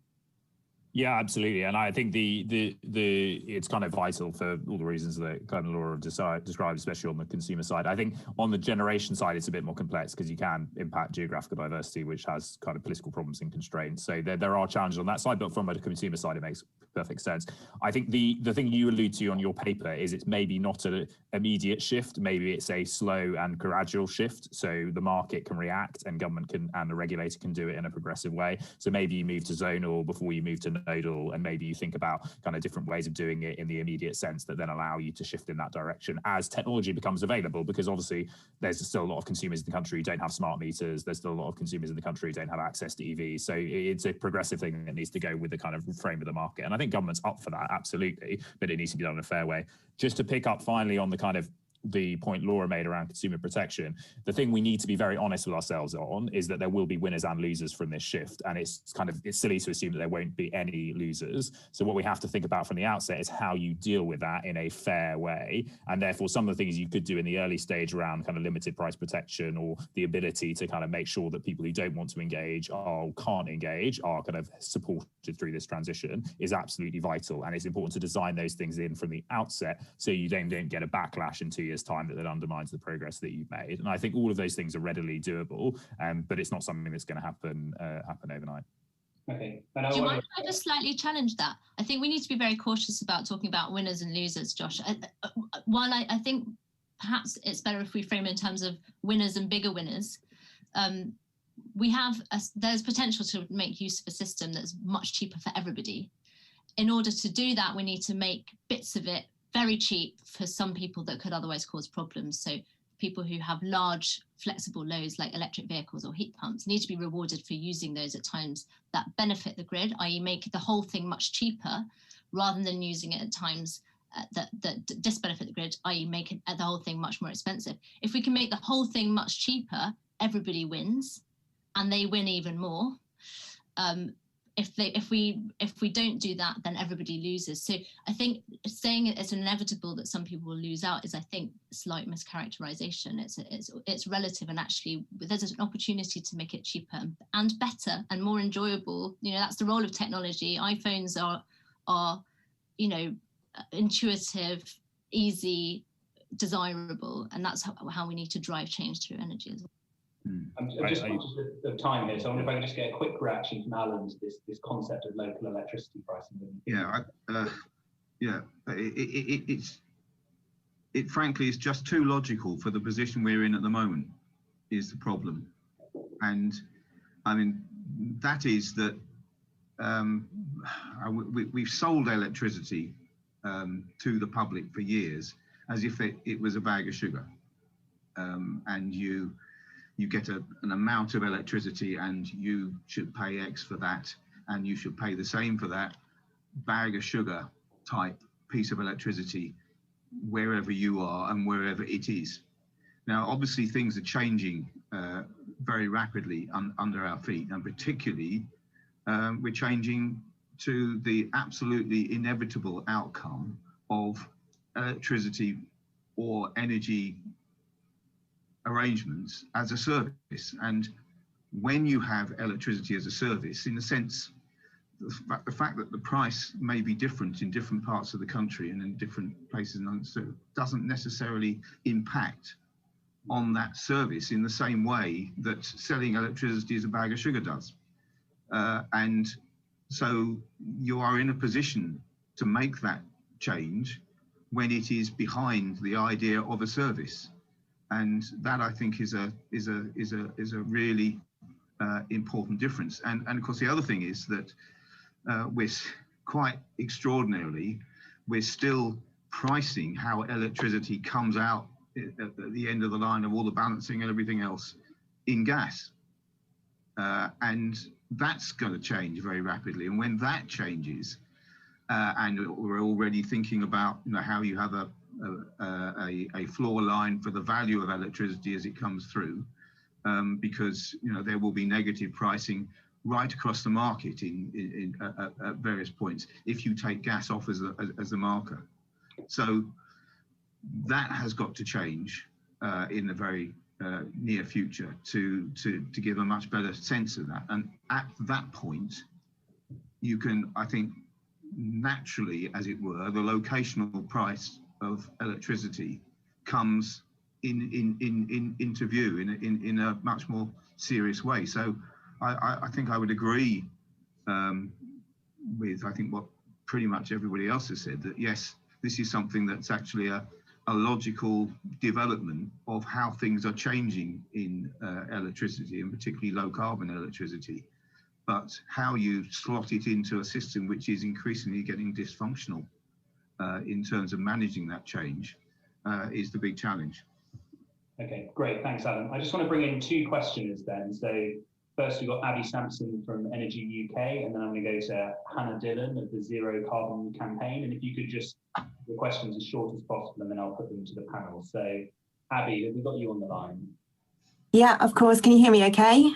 Yeah, absolutely. And I think it's kind of vital for all the reasons that kind of Laura described, especially on the consumer side. I think on the generation side, it's a bit more complex because you can impact geographical diversity, which has kind of political problems and constraints. So there are challenges on that side, but from a consumer side, it makes perfect sense. I think the thing you allude to on your paper is it's maybe not an immediate shift. Maybe it's a slow and gradual shift. So the market can react and government can, and the regulator can do it in a progressive way. So maybe you move to zonal before you move to nodal, and maybe you think about kind of different ways of doing it in the immediate sense that then allow you to shift in that direction as technology becomes available, because obviously there's still a lot of consumers in the country who don't have smart meters. There's still a lot of consumers in the country who don't have access to EVs. So it's a progressive thing that needs to go with the kind of frame of the market. And I think government's up for that, absolutely, but it needs to be done in a fair way. Just to pick up finally on the kind of the point Laura made around consumer protection, the thing we need to be very honest with ourselves on is that there will be winners and losers from this shift. And it's silly to assume that there won't be any losers. So what we have to think about from the outset is how you deal with that in a fair way. And therefore, some of the things you could do in the early stage around kind of limited price protection or the ability to kind of make sure that people who don't want to engage or can't engage are kind of supported through this transition is absolutely vital. And it's important to design those things in from the outset so you don't get a backlash in 2 years' time that undermines the progress that you've made. And I think all of those things are readily doable, but it's not something that's going to happen overnight. Okay. Do you mind if I just slightly challenge that? I think we need to be very cautious about talking about winners and losers, Josh. While I think perhaps it's better if we frame it in terms of winners and bigger winners, there's potential to make use of a system that's much cheaper for everybody. In order to do that, we need to make bits of it very cheap for some people that could otherwise cause problems. So people who have large flexible loads like electric vehicles or heat pumps need to be rewarded for using those at times that benefit the grid, i.e. make the whole thing much cheaper, rather than using it at times that disbenefit the grid, i.e. make the whole thing much more expensive. If we can make the whole thing much cheaper, everybody wins, and they win even more. If we don't do that, then everybody loses. So I think saying it's inevitable that some people will lose out is, I think, a slight mischaracterization. It's relative, and actually there's an opportunity to make it cheaper and better and more enjoyable. You know, that's the role of technology. iPhones are intuitive, easy, desirable, and that's how we need to drive change through energy as well. I'm just conscious of time here, so I wonder if I can just get a quick reaction from Alan to this concept of local electricity pricing. It frankly is just too logical for the position we're in at the moment, is the problem. And I mean, that is that we've sold electricity to the public for years as if it was a bag of sugar, and you get an amount of electricity and you should pay X for that, and you should pay the same for that bag of sugar type piece of electricity wherever you are and wherever it is. Now, obviously things are changing very rapidly under our feet, and particularly we're changing to the absolutely inevitable outcome of electricity or energy arrangements as a service. And when you have electricity as a service, in a sense, the fact that the price may be different in different parts of the country and in different places doesn't necessarily impact on that service in the same way that selling electricity as a bag of sugar does. And so you are in a position to make that change when it is behind the idea of a service. And that, I think, is a really important difference. And of course, the other thing is that we're quite extraordinarily, we're still pricing how electricity comes out at the end of the line of all the balancing and everything else in gas. And that's going to change very rapidly. And when that changes, and we're already thinking about how you have a floor line for the value of electricity as it comes through, because there will be negative pricing right across the market at various points if you take gas off as a marker. So that has got to change in the very near future to give a much better sense of that. And at that point, you can, I think, naturally, as it were, the locational price of electricity comes into view in a much more serious way. So I think I would agree with, I think, what pretty much everybody else has said, that yes, this is something that's actually a logical development of how things are changing in electricity, and particularly low carbon electricity. But how you slot it into a system which is increasingly getting dysfunctional in terms of managing that change is the big challenge. Okay, great, thanks, Alan. I just want to bring in two questioners then. So first we've got Abby Sampson from Energy UK, and then I'm going to go to Hannah Dillon of the Zero Carbon Campaign. And if you could just, the questions as short as possible, and then I'll put them to the panel. So Abby, have we got you on the line? Yeah, of course. Can you hear me okay?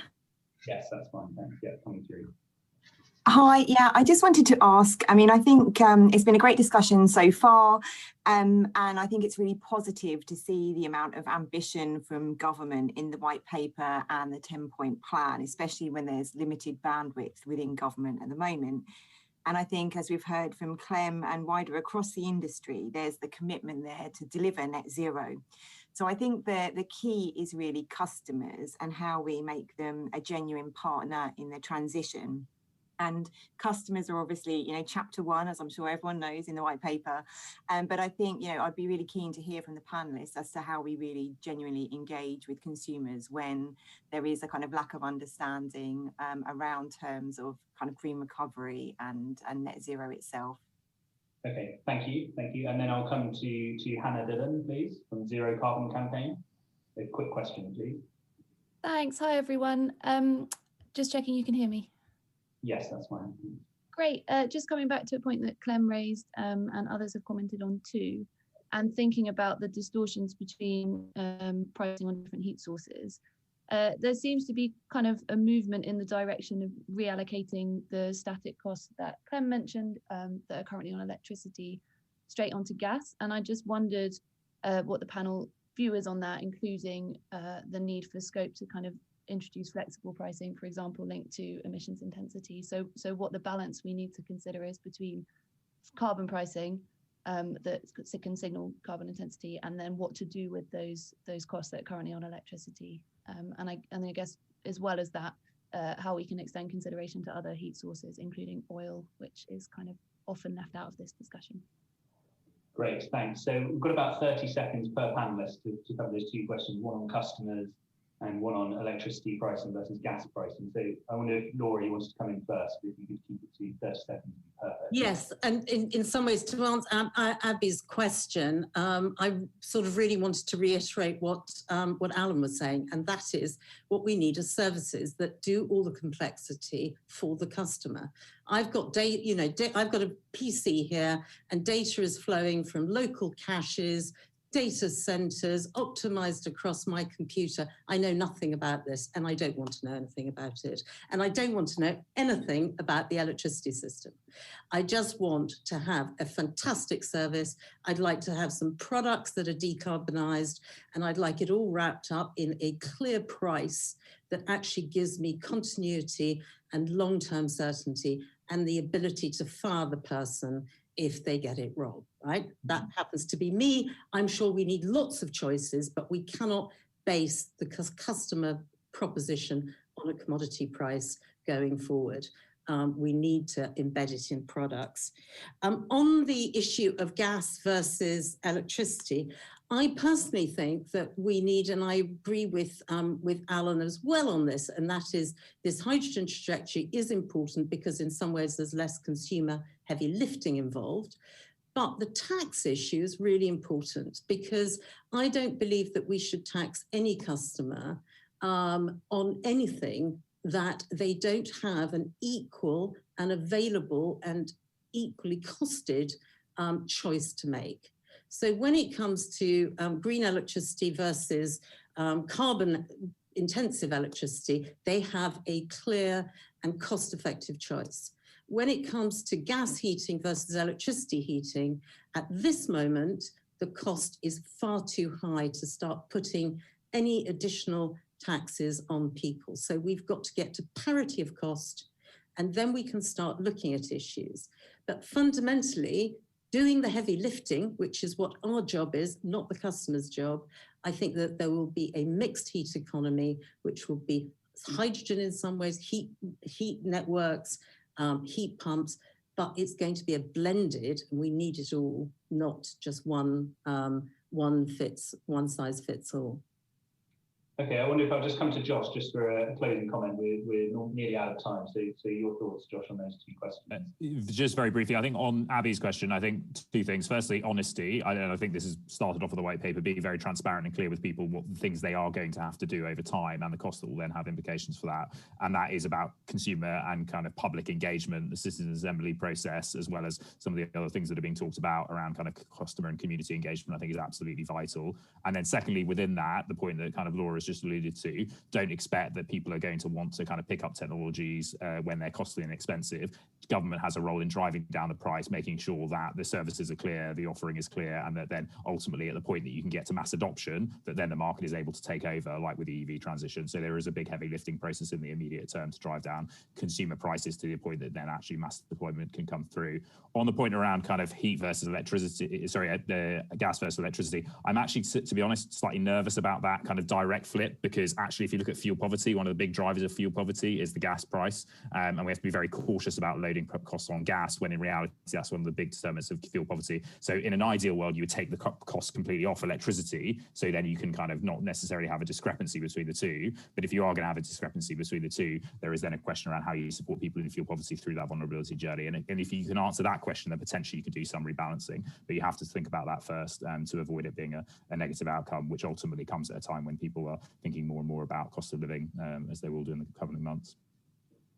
Yes, that's fine, thanks. Yeah, coming through. Hi, yeah, I just wanted to ask, I mean, I think it's been a great discussion so far, and I think it's really positive to see the amount of ambition from government in the white paper and the 10-point plan, especially when there's limited bandwidth within government at the moment. And I think, as we've heard from Clem and wider across the industry, there's the commitment there to deliver net zero. So I think the key is really customers and how we make them a genuine partner in the transition. And customers are obviously, chapter one, as I'm sure everyone knows, in the white paper. But I think, I'd be really keen to hear from the panelists as to how we really genuinely engage with consumers when there is a kind of lack of understanding around terms of kind of green recovery and net zero itself. Okay, thank you. And then I'll come to Hannah Dillon, please, from Zero Carbon Campaign. A quick question, please. Thanks. Hi, everyone. Just checking you can hear me. Yes, that's fine. Great. Just coming back to a point that Clem raised and others have commented on too, and thinking about the distortions between pricing on different heat sources. There seems to be kind of a movement in the direction of reallocating the static costs that Clem mentioned that are currently on electricity straight onto gas. And I just wondered what the panel view is on that, including the need for scope to kind of introduce flexible pricing, for example, linked to emissions intensity. So what the balance we need to consider is between carbon pricing that can signal carbon intensity, and then what to do with those costs that are currently on electricity. And I guess, as well as that, how we can extend consideration to other heat sources, including oil, which is kind of often left out of this discussion. Great, thanks. So we've got about 30 seconds per panelist to cover those two questions, one on customers and one on electricity pricing versus gas pricing. So I wonder if Laurie wants to come in first, if you could keep it to 30 seconds, perfect. Yes, and in some ways, to answer Abby's question, I sort of really wanted to reiterate what Alan was saying, and that is what we need are services that do all the complexity for the customer. I've got data, I've got a PC here, and data is flowing from local caches data centers optimized across my computer. I know nothing about this, and I don't want to know anything about it. And I don't want to know anything about the electricity system. I just want to have a fantastic service. I'd like to have some products that are decarbonised, and I'd like it all wrapped up in a clear price that actually gives me continuity and long-term certainty and the ability to fire the person if they get it wrong, right? That happens to be me. I'm sure we need lots of choices, but we cannot base the customer proposition on a commodity price going forward. We need to embed it in products. On the issue of gas versus electricity, I personally think that we need, and I agree with Alan as well on this, and that is this hydrogen trajectory is important because in some ways there's less consumer heavy lifting involved. But the tax issue is really important because I don't believe that we should tax any customer on anything that they don't have an equal and available and equally costed choice to make. So when it comes to green electricity versus carbon intensive electricity, they have a clear and cost-effective choice. When it comes to gas heating versus electricity heating, at this moment, the cost is far too high to start putting any additional taxes on people. So we've got to get to parity of cost, and then we can start looking at issues. But fundamentally, doing the heavy lifting, which is what our job is, not the customer's job, I think that there will be a mixed heat economy, which will be hydrogen in some ways, heat networks, heat pumps, but it's going to be a blended, and we need it all, not just one size fits all. Okay, I wonder if I'll just come to Josh just for a closing comment. We're nearly out of time, so your thoughts, Josh, on those two questions. Just very briefly, I think on Abby's question, I think two things. Firstly, honesty. I think this has started off with the white paper, being very transparent and clear with people what things they are going to have to do over time and the cost that will then have implications for that. And that is about consumer and kind of public engagement, the citizen assembly process, as well as some of the other things that are being talked about around kind of customer and community engagement, I think is absolutely vital. And then secondly, within that, the point that kind of Laura's just alluded to, don't expect that people are going to want to kind of pick up technologies when they're costly and expensive. Government has a role in driving down the price, making sure that the services are clear, the offering is clear, and that then ultimately at the point that you can get to mass adoption, that then the market is able to take over, like with the EV transition. So there is a big heavy lifting process in the immediate term to drive down consumer prices to the point that then actually mass deployment can come through. On the point around kind of heat versus electricity, the gas versus electricity, I'm actually, to be honest, slightly nervous about that kind of direct flip, because actually if you look at fuel poverty, one of the big drivers of fuel poverty is the gas price, and we have to be very cautious about loading costs on gas, when in reality that's one of the big determinants of fuel poverty. So in an ideal world, you would take the cost completely off electricity, so then you can kind of not necessarily have a discrepancy between the two. But if you are going to have a discrepancy between the two, there is then a question around how you support people in fuel poverty through that vulnerability journey. And if you can answer that question, then potentially you could do some rebalancing, but you have to think about that first to avoid it being a negative outcome, which ultimately comes at a time when people are thinking more and more about cost of living, as they will do in the coming months.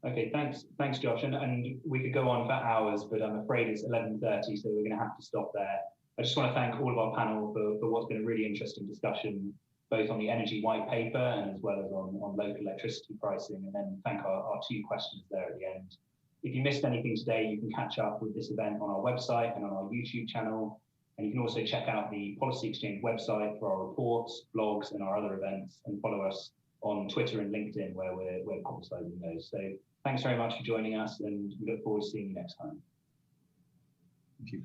Okay, thanks, Josh. And we could go on for hours, but I'm afraid it's 11:30, so we're going to have to stop there. I just want to thank all of our panel for what's been a really interesting discussion, both on the energy white paper and as well as on local electricity pricing, and then thank our two questions there at the end. If you missed anything today, you can catch up with this event on our website and on our YouTube channel. And you can also check out the Policy Exchange website for our reports, blogs, and our other events, and follow us on Twitter and LinkedIn, where we're publicizing those. So thanks very much for joining us, and we look forward to seeing you next time. Thank you.